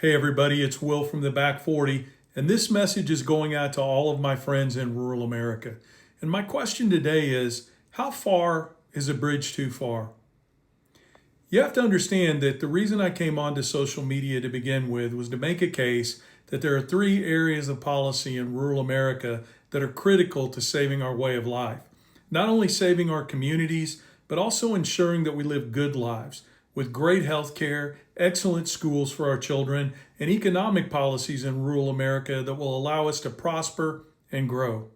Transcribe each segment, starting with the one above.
Hey everybody, it's Will from the Back 40, and this message is going out to all of my friends in rural America. And my question today is, how far is a bridge too far? You have to understand that the reason I came onto social media to begin with was to make a case that there are three areas of policy in rural America that are critical to saving our way of life. Not only saving our communities, but also ensuring that we live good lives with great health care, excellent schools for our children, and economic policies in rural America that will allow us to prosper and grow.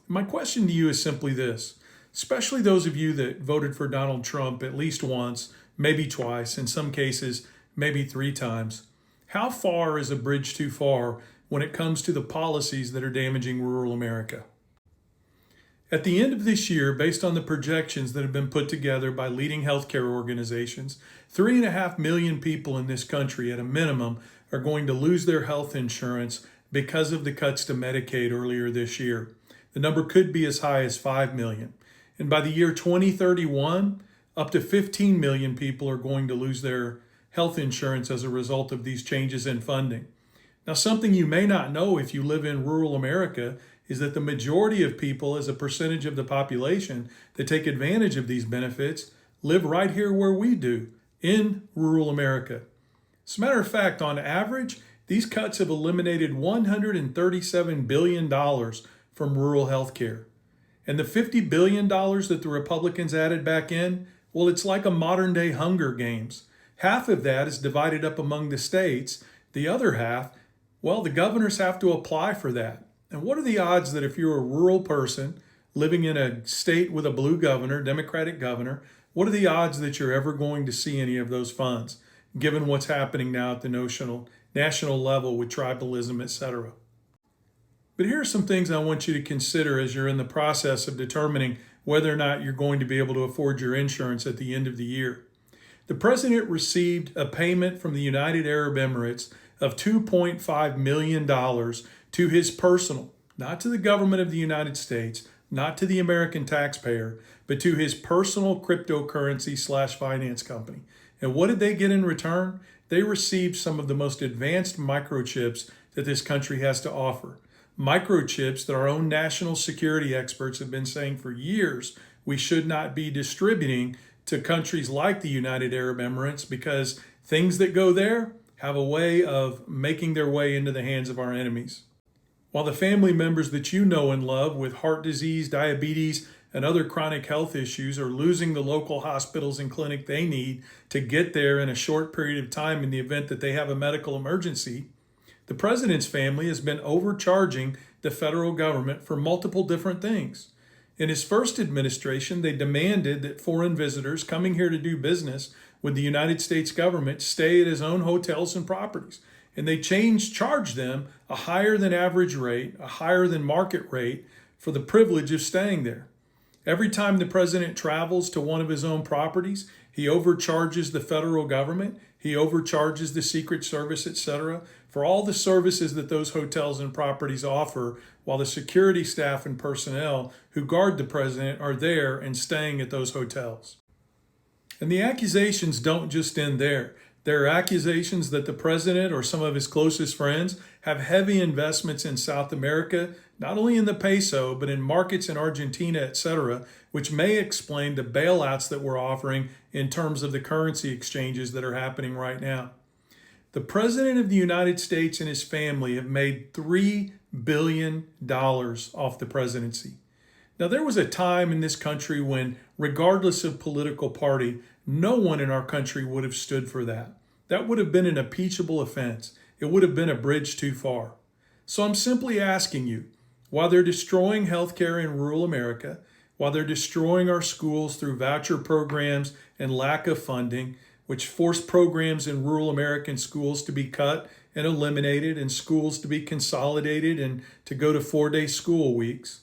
My question to you is simply this, especially those of you that voted for Donald Trump at least once, maybe twice, in some cases, maybe three times. How far is a bridge too far when it comes to the policies that are damaging rural America? At the end of this year, based on the projections that have been put together by leading healthcare organizations, 3.5 million people in this country at a minimum are going to lose their health insurance because of the cuts to Medicaid earlier this year. The number could be as high as 5 million. And by the year 2031, up to 15 million people are going to lose their health insurance as a result of these changes in funding. Now, something you may not know if you live in rural America is that the majority of people, as a percentage of the population that take advantage of these benefits, live right here where we do, in rural America. As a matter of fact, on average, these cuts have eliminated $137 billion from rural health care. And the $50 billion that the Republicans added back in, well, it's like a modern day Hunger Games. Half of that is divided up among the states. The other half, well, the governors have to apply for that. And what are the odds that if you're a rural person living in a state with a blue governor, Democratic governor, what are the odds that you're ever going to see any of those funds, given what's happening now at the national level with tribalism, etc.? But here are some things I want you to consider as you're in the process of determining whether or not you're going to be able to afford your insurance at the end of the year. The president received a payment from the United Arab Emirates of $2.5 million to his personal, not to the government of the United States, not to the American taxpayer, but to his personal cryptocurrency/finance company. And what did they get in return? They received some of the most advanced microchips that this country has to offer. Microchips that our own national security experts have been saying for years we should not be distributing to countries like the United Arab Emirates because things that go there have a way of making their way into the hands of our enemies. While the family members that you know and love with heart disease, diabetes, and other chronic health issues are losing the local hospitals and clinic they need to get there in a short period of time in the event that they have a medical emergency, the president's family has been overcharging the federal government for multiple different things. In his first administration, they demanded that foreign visitors coming here to do business with the United States government stay at his own hotels and properties. And they charged them a higher than average rate, a higher than market rate for the privilege of staying there. Every time the president travels to one of his own properties, he overcharges the federal government, he overcharges the Secret Service, etc., for all the services that those hotels and properties offer, while the security staff and personnel who guard the president are there and staying at those hotels. And the accusations don't just end there. There are accusations that the president or some of his closest friends have heavy investments in South America, not only in the peso, but in markets in Argentina, etc., which may explain the bailouts that we're offering in terms of the currency exchanges that are happening right now. The president of the United States and his family have made $3 billion off the presidency. Now, there was a time in this country when, regardless of political party, no one in our country would have stood for that. That would have been an impeachable offense. It would have been a bridge too far. So I'm simply asking you, while they're destroying healthcare in rural America, while they're destroying our schools through voucher programs and lack of funding, which force programs in rural American schools to be cut and eliminated and schools to be consolidated and to go to 4-day school weeks,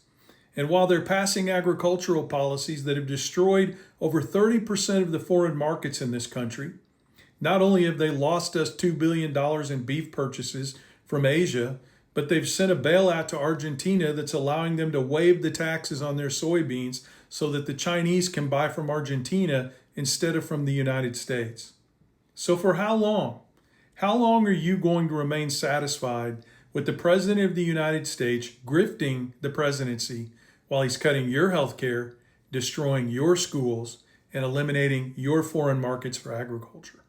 and while they're passing agricultural policies that have destroyed over 30% of the foreign markets in this country, not only have they lost us $2 billion in beef purchases from Asia, but they've sent a bailout to Argentina that's allowing them to waive the taxes on their soybeans so that the Chinese can buy from Argentina instead of from the United States. So for how long? How long are you going to remain satisfied with the President of the United States grifting the presidency while he's cutting your health care, destroying your schools, and eliminating your foreign markets for agriculture?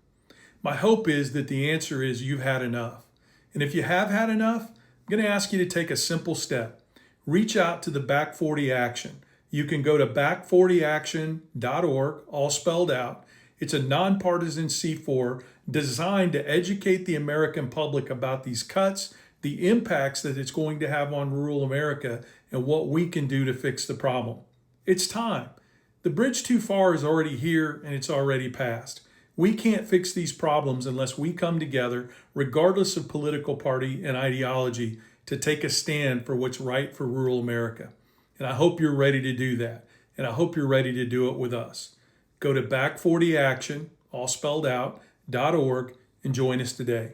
My hope is that the answer is you've had enough. And if you have had enough, I'm going to ask you to take a simple step. Reach out to the Back 40 Action. You can go to back40action.org, all spelled out. It's a nonpartisan C4 designed to educate the American public about these cuts, the impacts that it's going to have on rural America, and what we can do to fix the problem. It's time. The bridge too far is already here and it's already passed. We can't fix these problems unless we come together, regardless of political party and ideology, to take a stand for what's right for rural America. And I hope you're ready to do that. And I hope you're ready to do it with us. Go to Back40Action, all spelled out, .org, and join us today.